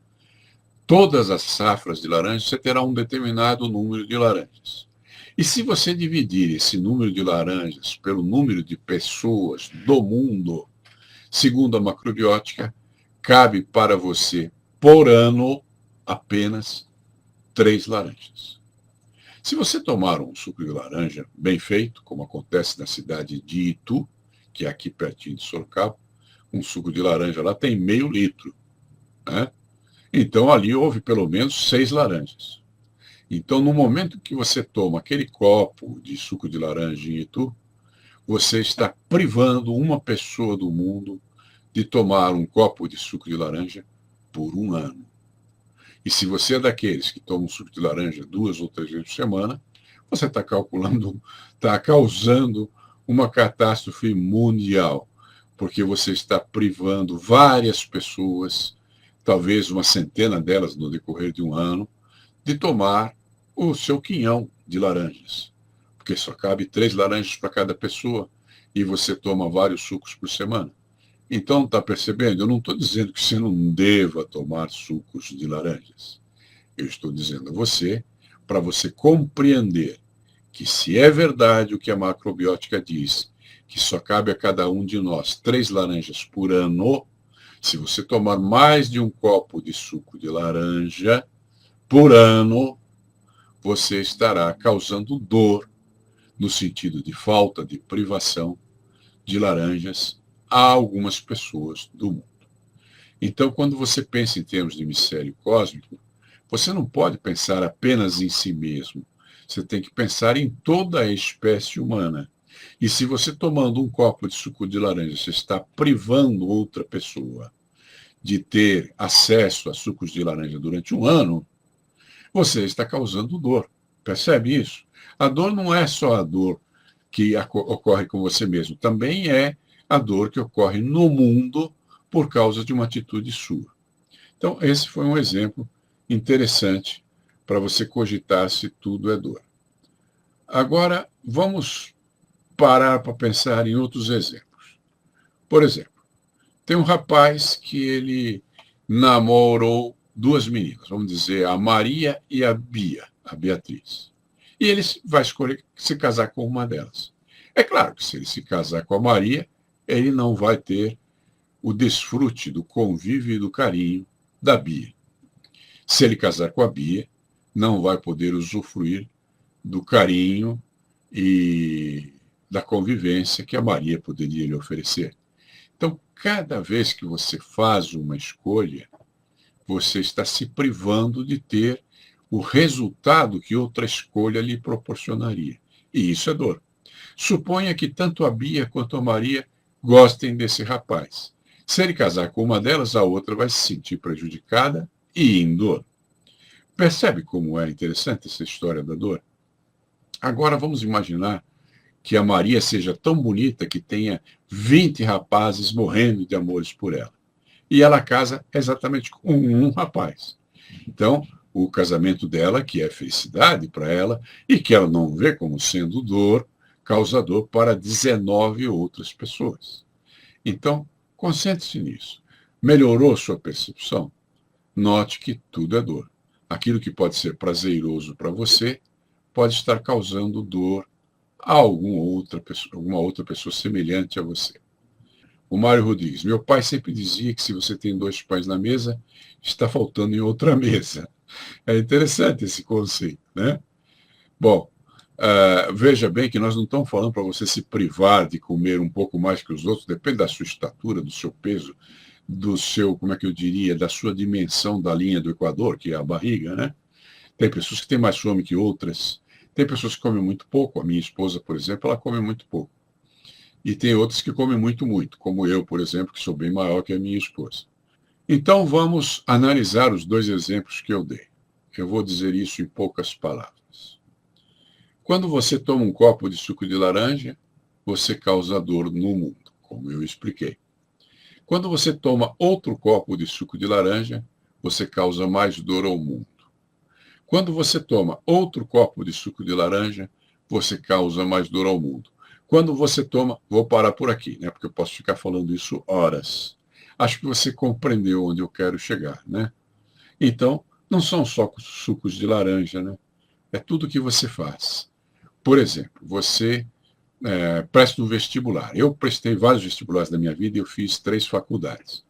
todas as safras de laranjas, você terá um determinado número de laranjas. E se você dividir esse número de laranjas pelo número de pessoas do mundo, segundo a macrobiótica, cabe para você, por ano, apenas 3 laranjas. Se você tomar um suco de laranja bem feito, como acontece na cidade de Itu, que é aqui pertinho de Sorocaba, um suco de laranja lá tem meio litro, né? Então ali houve pelo menos 6 laranjas. Então no momento que você toma aquele copo de suco de laranja em Itu, você está privando uma pessoa do mundo de tomar um copo de suco de laranja por um ano. E se você é daqueles que tomam suco de laranja 2 ou 3 vezes por semana, você está causando uma catástrofe mundial, porque você está privando várias pessoas, talvez uma centena delas no decorrer de um ano, de tomar o seu quinhão de laranjas. Porque só cabe 3 laranjas para cada pessoa e você toma vários sucos por semana. Então, está percebendo? Eu não estou dizendo que você não deva tomar sucos de laranjas. Eu estou dizendo a você, para você compreender que se é verdade o que a macrobiótica diz, que só cabe a cada um de nós 3 laranjas por ano, se você tomar mais de um copo de suco de laranja por ano, você estará causando dor, no sentido de falta de privação de laranjas a algumas pessoas do mundo. Então, quando você pensa em termos de mistério cósmico, você não pode pensar apenas em si mesmo. Você tem que pensar em toda a espécie humana. E se você tomando um copo de suco de laranja, você está privando outra pessoa de ter acesso a sucos de laranja durante um ano, você está causando dor. Percebe isso? A dor não é só a dor que ocorre com você mesmo, também é a dor que ocorre no mundo por causa de uma atitude sua. Então, esse foi um exemplo interessante para você cogitar se tudo é dor. Agora, vamos parar para pensar em outros exemplos. Por exemplo, tem um rapaz que ele namorou duas meninas, vamos dizer, a Maria e a Bia, a Beatriz. E ele vai escolher se casar com uma delas. É claro que se ele se casar com a Maria, ele não vai ter o desfrute do convívio e do carinho da Bia. Se ele casar com a Bia, não vai poder usufruir do carinho e da convivência que a Maria poderia lhe oferecer. Então, cada vez que você faz uma escolha, você está se privando de ter o resultado que outra escolha lhe proporcionaria. E isso é dor. Suponha que tanto a Bia quanto a Maria gostem desse rapaz. Se ele casar com uma delas, a outra vai se sentir prejudicada e em dor. Percebe como é interessante essa história da dor? Agora vamos imaginar que a Maria seja tão bonita que tenha 20 rapazes morrendo de amores por ela. E ela casa exatamente com um rapaz. Então, o casamento dela, que é felicidade para ela, e que ela não vê como sendo dor, causa dor para 19 outras pessoas. Então, concentre-se nisso. Melhorou sua percepção? Note que tudo é dor. Aquilo que pode ser prazeroso para você pode estar causando dor a alguma outra pessoa semelhante a você. O Mário Rodrigues, meu pai sempre dizia que se você tem dois pães na mesa, está faltando em outra mesa. É interessante esse conceito, né? Bom, veja bem que nós não estamos falando para você se privar de comer um pouco mais que os outros, depende da sua estatura, do seu peso, do seu, como é que eu diria, da sua dimensão da linha do Equador, que é a barriga, né? Tem pessoas que têm mais fome que outras, tem pessoas que comem muito pouco, a minha esposa, por exemplo, ela come muito pouco. E tem outras que comem muito, muito, como eu, por exemplo, que sou bem maior que a minha esposa. Então vamos analisar os dois exemplos que eu dei. Eu vou dizer isso em poucas palavras. Quando você toma um copo de suco de laranja, você causa dor no mundo, como eu expliquei. Quando você toma outro copo de suco de laranja, você causa mais dor ao mundo. Quando você toma outro copo de suco de laranja, você causa mais dor ao mundo. Quando você toma, vou parar por aqui, né? Porque eu posso ficar falando isso horas. Acho que você compreendeu onde eu quero chegar, né? Então, não são só sucos de laranja, né? É tudo que você faz. Por exemplo, você presta um vestibular. Eu prestei vários vestibulares na minha vida e eu fiz 3 faculdades.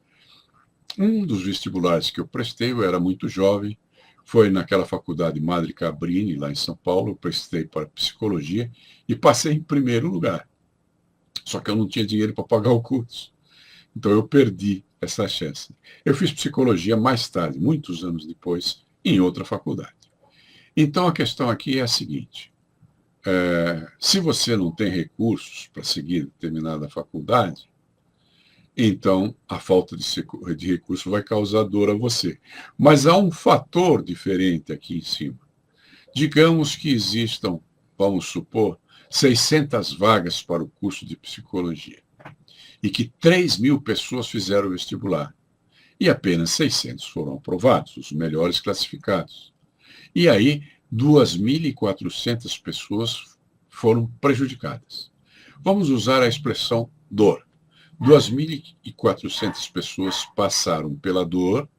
Um dos vestibulares que eu prestei, eu era muito jovem, foi naquela faculdade Madre Cabrini, lá em São Paulo. Eu prestei para psicologia e passei em primeiro lugar. Só que eu não tinha dinheiro para pagar o curso. Então eu perdi essa chance. Eu fiz psicologia mais tarde, muitos anos depois, em outra faculdade. Então a questão aqui é a seguinte: se você não tem recursos para seguir determinada faculdade, então a falta de recurso vai causar dor a você. Mas há um fator diferente aqui em cima. Digamos que existam, vamos supor, 600 vagas para o curso de psicologia e que 3.000 pessoas fizeram o vestibular e apenas 600 foram aprovados, os melhores classificados. E aí, 2.400 pessoas foram prejudicadas. Vamos usar a expressão dor. 2.400 pessoas passaram pela dor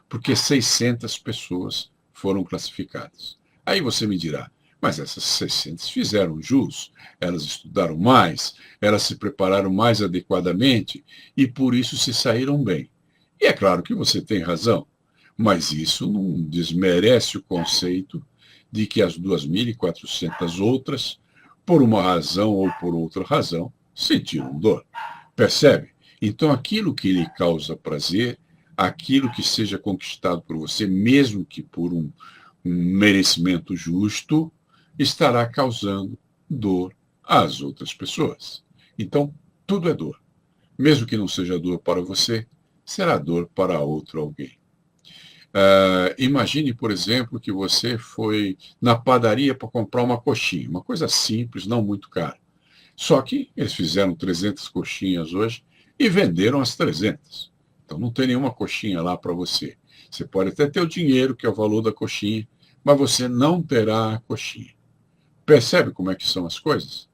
porque 600 pessoas foram classificadas. Aí você me dirá, mas essas 600 fizeram jus, elas estudaram mais, elas se prepararam mais adequadamente e por isso se saíram bem. E é claro que você tem razão, mas isso não desmerece o conceito de que as 2.400 outras, por uma razão ou por outra razão, sentiram dor. Percebe? Então, aquilo que lhe causa prazer, aquilo que seja conquistado por você, mesmo que por um merecimento justo, estará causando dor às outras pessoas. Então, tudo é dor. Mesmo que não seja dor para você, será dor para outro alguém. Imagine, por exemplo, que você foi na padaria para comprar uma coxinha, uma coisa simples, não muito cara. Só que eles fizeram 300 coxinhas hoje e venderam as 300. Então não tem nenhuma coxinha lá para você. Você pode até ter o dinheiro, que é o valor da coxinha, mas você não terá a coxinha. Percebe como é que são as coisas?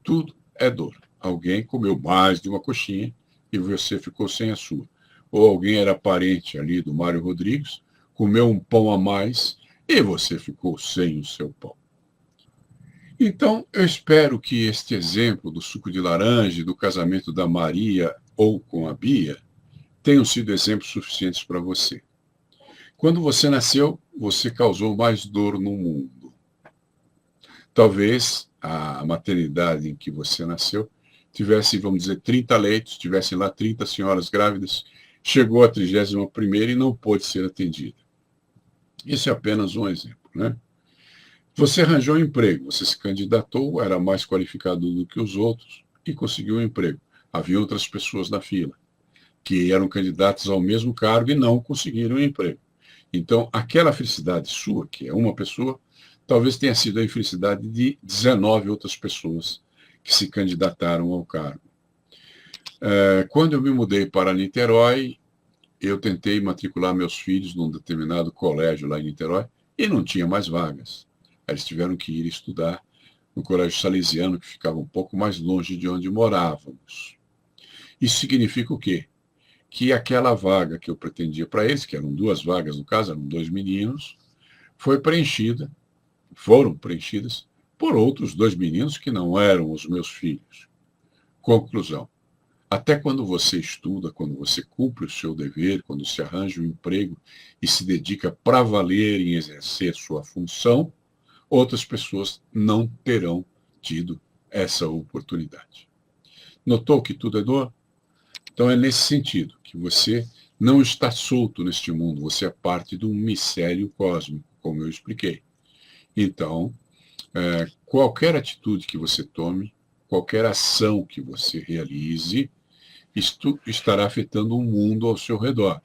Tudo é dor. Alguém comeu mais de uma coxinha e você ficou sem a sua. Ou alguém era parente ali do Mário Rodrigues, comeu um pão a mais e você ficou sem o seu pão. Então, eu espero que este exemplo do suco de laranja e do casamento da Maria ou com a Bia tenham sido exemplos suficientes para você. Quando você nasceu, você causou mais dor no mundo. Talvez a maternidade em que você nasceu tivesse, vamos dizer, 30 leitos, tivessem lá 30 senhoras grávidas, chegou a 31ª e não pôde ser atendida. Isso é apenas um exemplo, né? Você arranjou um emprego, você se candidatou, era mais qualificado do que os outros e conseguiu um emprego. Havia outras pessoas na fila que eram candidatos ao mesmo cargo e não conseguiram um emprego. Então, aquela felicidade sua, que é uma pessoa, talvez tenha sido a infelicidade de 19 outras pessoas que se candidataram ao cargo. Quando eu me mudei para Niterói, eu tentei matricular meus filhos num determinado colégio lá em Niterói e não tinha mais vagas. Eles tiveram que ir estudar no colégio salesiano, que ficava um pouco mais longe de onde morávamos. Isso significa o quê? Que aquela vaga que eu pretendia para eles, que eram 2 vagas no caso, eram 2 meninos, foram preenchidas por outros 2 meninos que não eram os meus filhos. Conclusão. Até quando você estuda, quando você cumpre o seu dever, quando se arranja um emprego e se dedica para valer em exercer sua função, outras pessoas não terão tido essa oportunidade. Notou que tudo é dor? Então é nesse sentido que você não está solto neste mundo, você é parte de um mistério cósmico, como eu expliquei. Então, qualquer atitude que você tome, qualquer ação que você realize, isto estará afetando o mundo ao seu redor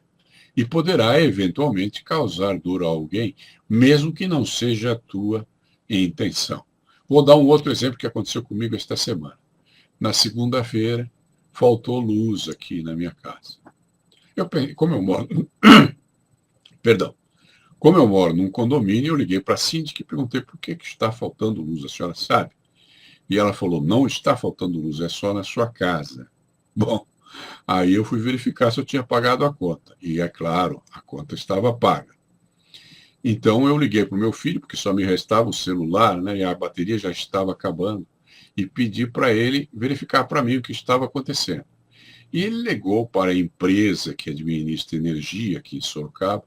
e poderá eventualmente causar dor a alguém, mesmo que não seja a tua intenção. Vou dar um outro exemplo que aconteceu comigo esta semana. Na segunda-feira, faltou luz aqui na minha casa. Como eu moro, perdão, como eu moro num condomínio, eu liguei para a síndica e perguntei por que está faltando luz, a senhora sabe? E ela falou, não está faltando luz, é só na sua casa. Bom, aí eu fui verificar se eu tinha pagado a conta. E é claro, a conta estava paga. Então eu liguei para o meu filho, porque só me restava o celular, né, e a bateria já estava acabando, e pedi para ele verificar para mim o que estava acontecendo. E ele ligou para a empresa que administra energia aqui em Sorocaba,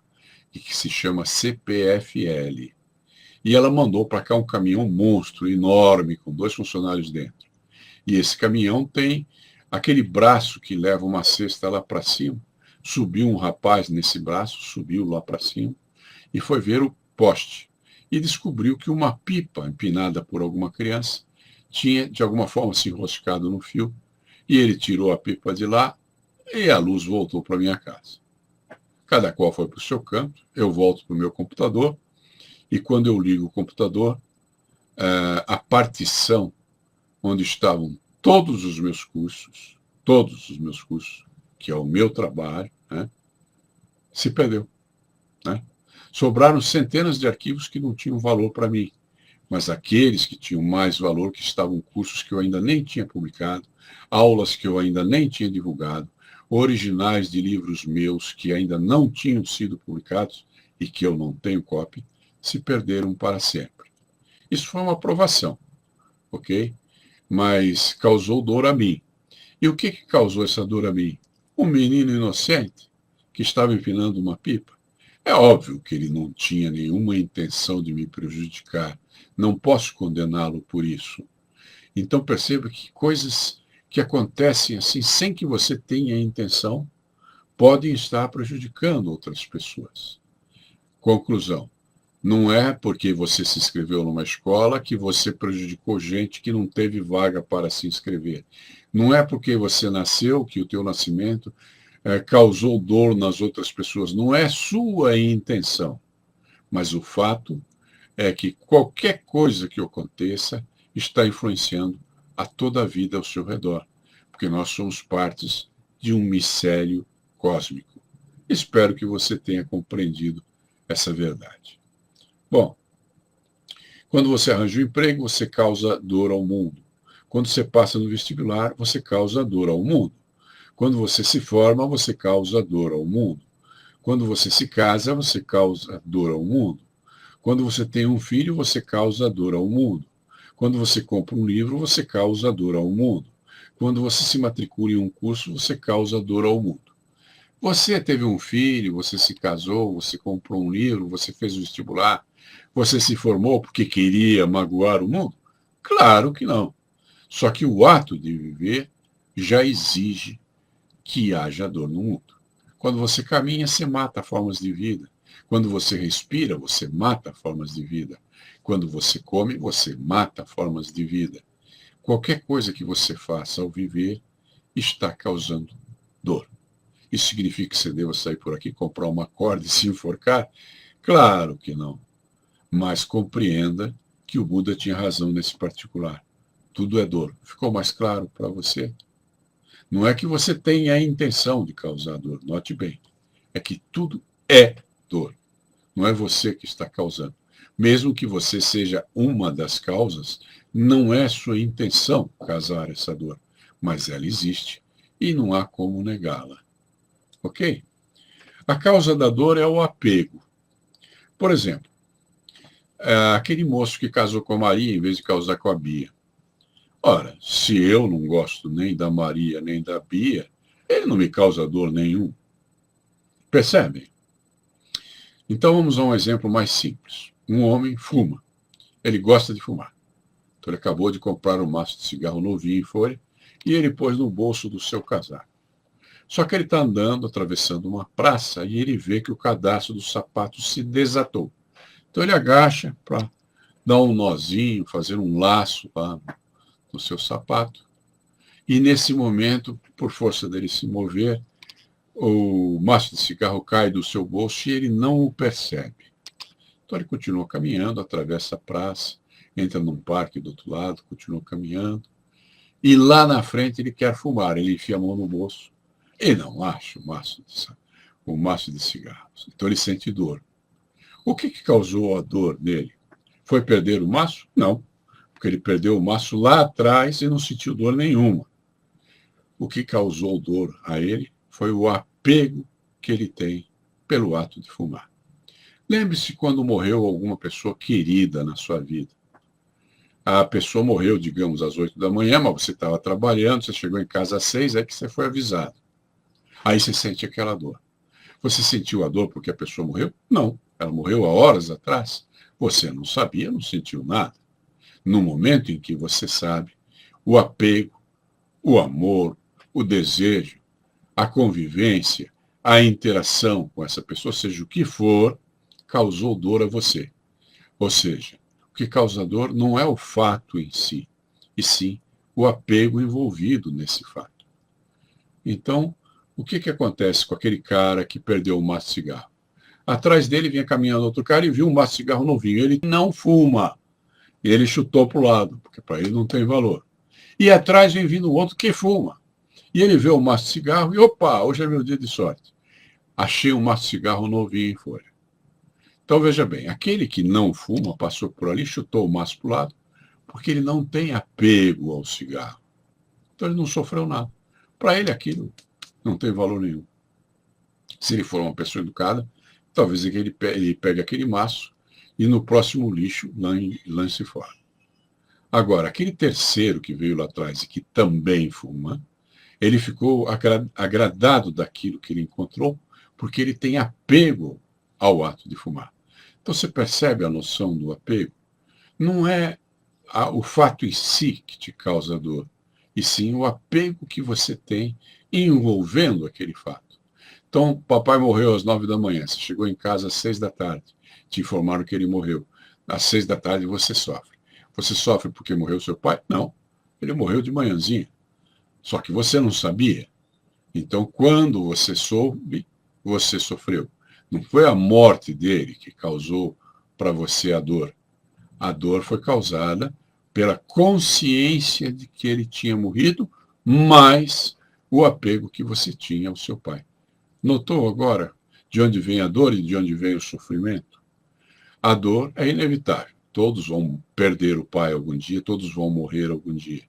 e que se chama CPFL. E ela mandou para cá um caminhão monstro, enorme, com 2 funcionários dentro. E esse caminhão tem aquele braço que leva uma cesta lá para cima. Subiu um rapaz nesse braço, subiu lá para cima, e foi ver o poste. E descobriu que uma pipa empinada por alguma criança tinha, de alguma forma, se enroscado no fio. E ele tirou a pipa de lá e a luz voltou para minha casa. Cada qual foi para o seu canto, eu volto para o meu computador, e quando eu ligo o computador, a partição onde estavam todos os meus cursos, que é o meu trabalho, né, se perdeu. Né? Sobraram centenas de arquivos que não tinham valor para mim, mas aqueles que tinham mais valor, que estavam cursos que eu ainda nem tinha publicado, aulas que eu ainda nem tinha divulgado, originais de livros meus que ainda não tinham sido publicados e que eu não tenho cópia, se perderam para sempre. Isso foi uma provação, ok? Mas causou dor a mim. E o que causou essa dor a mim? Um menino inocente que estava empinando uma pipa. É óbvio que ele não tinha nenhuma intenção de me prejudicar. Não posso condená-lo por isso. Então perceba que coisas que acontecem assim, sem que você tenha intenção, podem estar prejudicando outras pessoas. Conclusão. Não é porque você se inscreveu numa escola que você prejudicou gente que não teve vaga para se inscrever. Não é porque você nasceu que o teu nascimento causou dor nas outras pessoas. Não é sua intenção. Mas o fato é que qualquer coisa que aconteça está influenciando a toda a vida ao seu redor. Porque nós somos partes de um mistério cósmico. Espero que você tenha compreendido essa verdade. Bom, Quando você arranja um emprego, você causa dor ao mundo. Quando você passa no vestibular, você causa dor ao mundo. Quando você se forma, você causa dor ao mundo. Quando você se casa, você causa dor ao mundo. Quando você tem um filho, você causa dor ao mundo. Quando você compra um livro, você causa dor ao mundo. Quando você se matricula em um curso, você causa dor ao mundo. Você teve um filho, você se casou, você comprou um livro, você fez o vestibular, você se formou porque queria magoar o mundo? Claro que não. Só que o ato de viver já exige que haja dor no mundo. Quando você caminha, você mata formas de vida. Quando você respira, você mata formas de vida. Quando você come, você mata formas de vida. Qualquer coisa que você faça ao viver está causando dor. Isso significa que você deva sair por aqui, comprar uma corda e se enforcar? Claro que não. Mas compreenda que o Buda tinha razão nesse particular. Tudo é dor. Ficou mais claro para você? Não é que você tenha a intenção de causar dor, note bem. É que tudo é dor. Não é você que está causando. Mesmo que você seja uma das causas, não é sua intenção causar essa dor. Mas ela existe e não há como negá-la. Ok? A causa da dor é o apego. Por exemplo, aquele moço que casou com a Maria em vez de casar com a Bia. Ora, se eu não gosto nem da Maria nem da Bia, ele não me causa dor nenhum. Percebem? Então vamos a um exemplo mais simples. Um homem fuma. Ele gosta de fumar. Então ele acabou de comprar um maço de cigarro novinho em folha e ele pôs no bolso do seu casaco. Só que ele está andando, atravessando uma praça e ele vê que o cadastro do sapato se desatou. Então ele agacha para dar um nozinho, fazer um laço lá no seu sapato. E nesse momento, por força dele se mover, o maço de cigarro cai do seu bolso e ele não o percebe. Então ele continua caminhando, atravessa a praça, entra num parque do outro lado, continua caminhando. E lá na frente ele quer fumar, ele enfia a mão no bolso e não acha o maço de cigarros. Então ele sente dor. O que causou a dor nele? Foi perder o maço? Não, porque ele perdeu o maço lá atrás e não sentiu dor nenhuma. O que causou dor a ele foi o apego que ele tem pelo ato de fumar. Lembre-se quando morreu alguma pessoa querida na sua vida. A pessoa morreu, digamos, às 8 da manhã, mas você estava trabalhando, você chegou em casa às 6, é que você foi avisado. Aí você sente aquela dor. Você sentiu a dor porque a pessoa morreu? Não, ela morreu há horas atrás. Você não sabia, não sentiu nada. No momento em que você sabe, o apego, o amor, o desejo, a convivência, a interação com essa pessoa, seja o que for, causou dor a você. Ou seja, o que causa dor não é o fato em si, e sim o apego envolvido nesse fato. Então, o que acontece com aquele cara que perdeu o maço de cigarro? Atrás dele vinha caminhando outro cara e viu um maço de cigarro novinho. Ele não fuma. E ele chutou para o lado, porque para ele não tem valor. E atrás vem vindo outro que fuma. E ele vê o maço de cigarro e, opa, hoje é meu dia de sorte. Achei um maço de cigarro novinho em folha. Então, veja bem, aquele que não fuma passou por ali, chutou o maço para o lado, porque ele não tem apego ao cigarro. Então, ele não sofreu nada. Para ele, aquilo não tem valor nenhum. Se ele for uma pessoa educada, talvez ele pegue aquele maço e no próximo lixo lance fora. Agora, aquele terceiro que veio lá atrás e que também fuma, ele ficou agradado daquilo que ele encontrou, porque ele tem apego ao ato de fumar. Então você percebe a noção do apego? Não é o fato em si que te causa dor, e sim o apego que você tem envolvendo aquele fato. Então, papai morreu às 9 da manhã, você chegou em casa às 6 da tarde, te informaram que ele morreu. Às 6 da tarde você sofre. Você sofre porque morreu seu pai? Não, ele morreu de manhãzinha. Só que você não sabia. Então, quando você soube, você sofreu. Não foi a morte dele que causou para você a dor. A dor foi causada pela consciência de que ele tinha morrido, mais o apego que você tinha ao seu pai. Notou agora de onde vem a dor e de onde vem o sofrimento? A dor é inevitável. Todos vão perder o pai algum dia, todos vão morrer algum dia.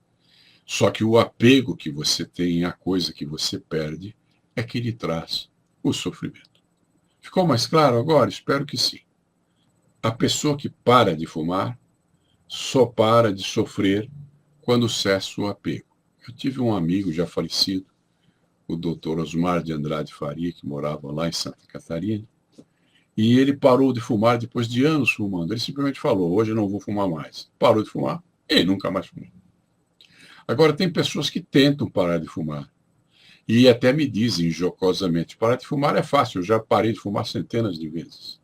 Só que o apego que você tem à coisa que você perde é que lhe traz o sofrimento. Ficou mais claro agora? Espero que sim. A pessoa que para de fumar só para de sofrer quando cessa o apego. Eu tive um amigo já falecido, o doutor Osmar de Andrade Faria, que morava lá em Santa Catarina, e ele parou de fumar depois de anos fumando. Ele simplesmente falou, hoje eu não vou fumar mais. Parou de fumar e nunca mais fumou. Agora, tem pessoas que tentam parar de fumar e até me dizem jocosamente, parar de fumar é fácil, eu já parei de fumar centenas de vezes.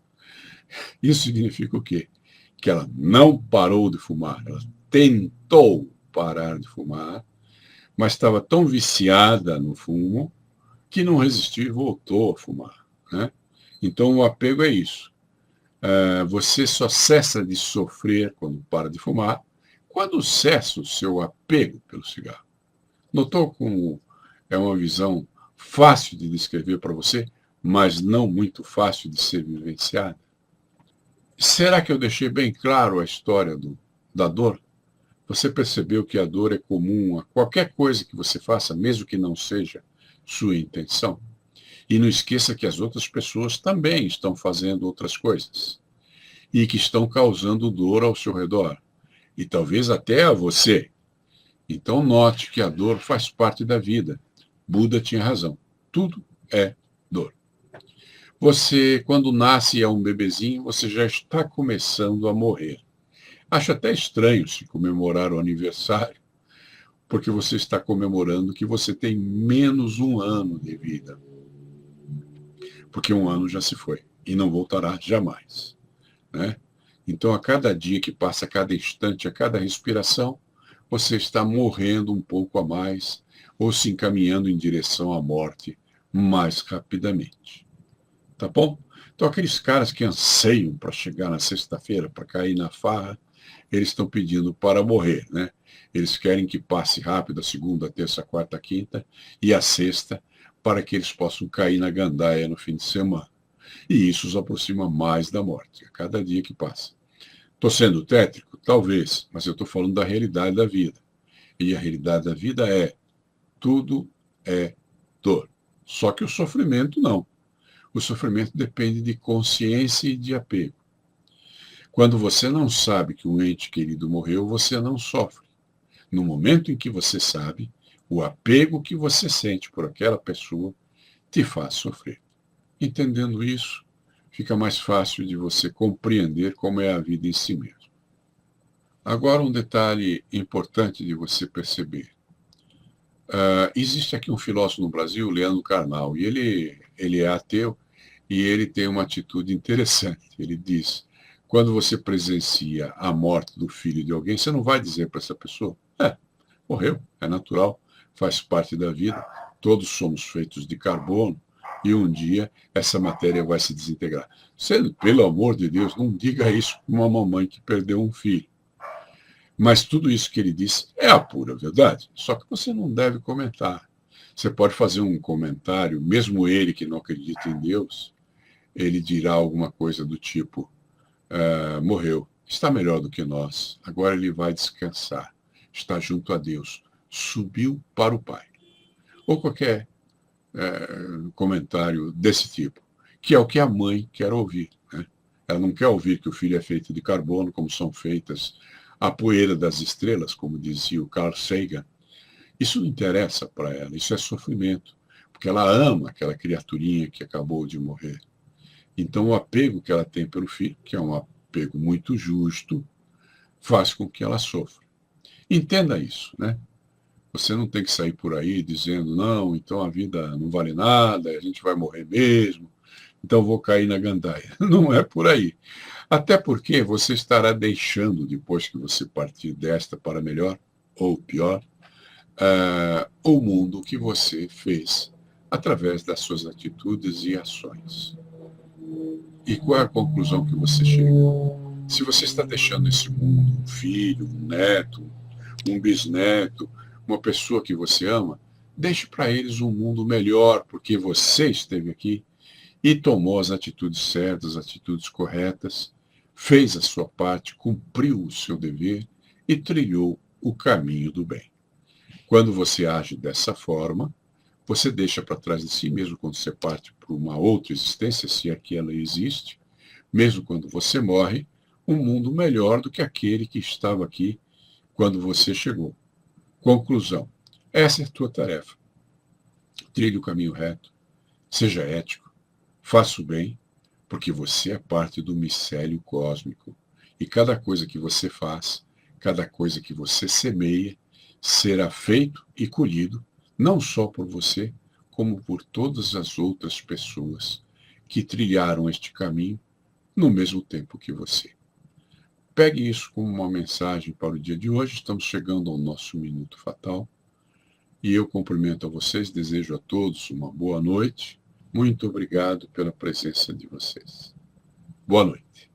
Isso significa o quê? Que ela não parou de fumar, ela tentou parar de fumar, mas estava tão viciada no fumo que não resistiu e voltou a fumar, né? Então, o apego é isso. Você só cessa de sofrer quando para de fumar, quando cessa o seu apego pelo cigarro. Notou como é uma visão fácil de descrever para você, mas não muito fácil de ser vivenciada? Será que eu deixei bem claro a história da dor? Você percebeu que a dor é comum a qualquer coisa que você faça, mesmo que não seja sua intenção? E não esqueça que as outras pessoas também estão fazendo outras coisas e que estão causando dor ao seu redor, e talvez até a você. Então note que a dor faz parte da vida. Buda tinha razão. Tudo é dor. Você, quando nasce e é um bebezinho, você já está começando a morrer. Acho até estranho se comemorar o aniversário, porque você está comemorando que você tem menos um ano de vida. Porque um ano já se foi e não voltará jamais, né? Então, a cada dia que passa, a cada instante, a cada respiração, você está morrendo um pouco a mais ou se encaminhando em direção à morte mais rapidamente. Tá bom? Então, aqueles caras que anseiam para chegar na sexta-feira, para cair na farra, eles estão pedindo para morrer, né? Eles querem que passe rápido a segunda, a terça, a quarta, a quinta e a sexta, para que eles possam cair na gandaia no fim de semana. E isso os aproxima mais da morte, a cada dia que passa. Estou sendo tétrico? Talvez, mas eu estou falando da realidade da vida. E a realidade da vida é: tudo é dor. Só que o sofrimento não. O sofrimento depende de consciência e de apego. Quando você não sabe que um ente querido morreu, você não sofre. No momento em que você sabe, o apego que você sente por aquela pessoa te faz sofrer. Entendendo isso, fica mais fácil de você compreender como é a vida em si mesmo. Agora, um detalhe importante de você perceber. Existe aqui um filósofo no Brasil, Leandro Carnal, e ele é ateu e ele tem uma atitude interessante. Ele diz, quando você presencia a morte do filho de alguém, você não vai dizer para essa pessoa, morreu, é natural, faz parte da vida, todos somos feitos de carbono, e um dia essa matéria vai se desintegrar. Você, pelo amor de Deus, não diga isso para uma mamãe que perdeu um filho. Mas tudo isso que ele disse é a pura verdade. Só que você não deve comentar. Você pode fazer um comentário, mesmo ele que não acredita em Deus, ele dirá alguma coisa do tipo, morreu, está melhor do que nós, agora ele vai descansar, está junto a Deus, subiu para o Pai. Ou qualquer comentário desse tipo, que é o que a mãe quer ouvir, né? Ela não quer ouvir que o filho é feito de carbono, como são feitas a poeira das estrelas, como dizia o Carl Sagan. Isso não interessa para ela, isso é sofrimento, porque ela ama aquela criaturinha que acabou de morrer. Então, o apego que ela tem pelo filho, que é um apego muito justo, faz com que ela sofra. Entenda isso, né? Você não tem que sair por aí dizendo, não, então a vida não vale nada, a gente vai morrer mesmo, então vou cair na gandaia. Não é por aí. Até porque você estará deixando, depois que você partir desta para melhor ou pior, o mundo que você fez através das suas atitudes e ações. E qual é a conclusão que você chega? Se você está deixando esse mundo, um filho, um neto, um bisneto, uma pessoa que você ama, deixe para eles um mundo melhor, porque você esteve aqui e tomou as atitudes certas, as atitudes corretas, fez a sua parte, cumpriu o seu dever e trilhou o caminho do bem. Quando você age dessa forma, você deixa para trás de si, mesmo quando você parte para uma outra existência, se é que ela existe, mesmo quando você morre, um mundo melhor do que aquele que estava aqui quando você chegou. Conclusão: essa é a tua tarefa. Trilhe o caminho reto, seja ético, faça o bem, porque você é parte do micélio cósmico. E cada coisa que você faz, cada coisa que você semeia, será feito e colhido, não só por você, como por todas as outras pessoas que trilharam este caminho no mesmo tempo que você. Pegue isso como uma mensagem para o dia de hoje. Estamos chegando ao nosso minuto fatal. E eu cumprimento a vocês, desejo a todos uma boa noite. Muito obrigado pela presença de vocês. Boa noite.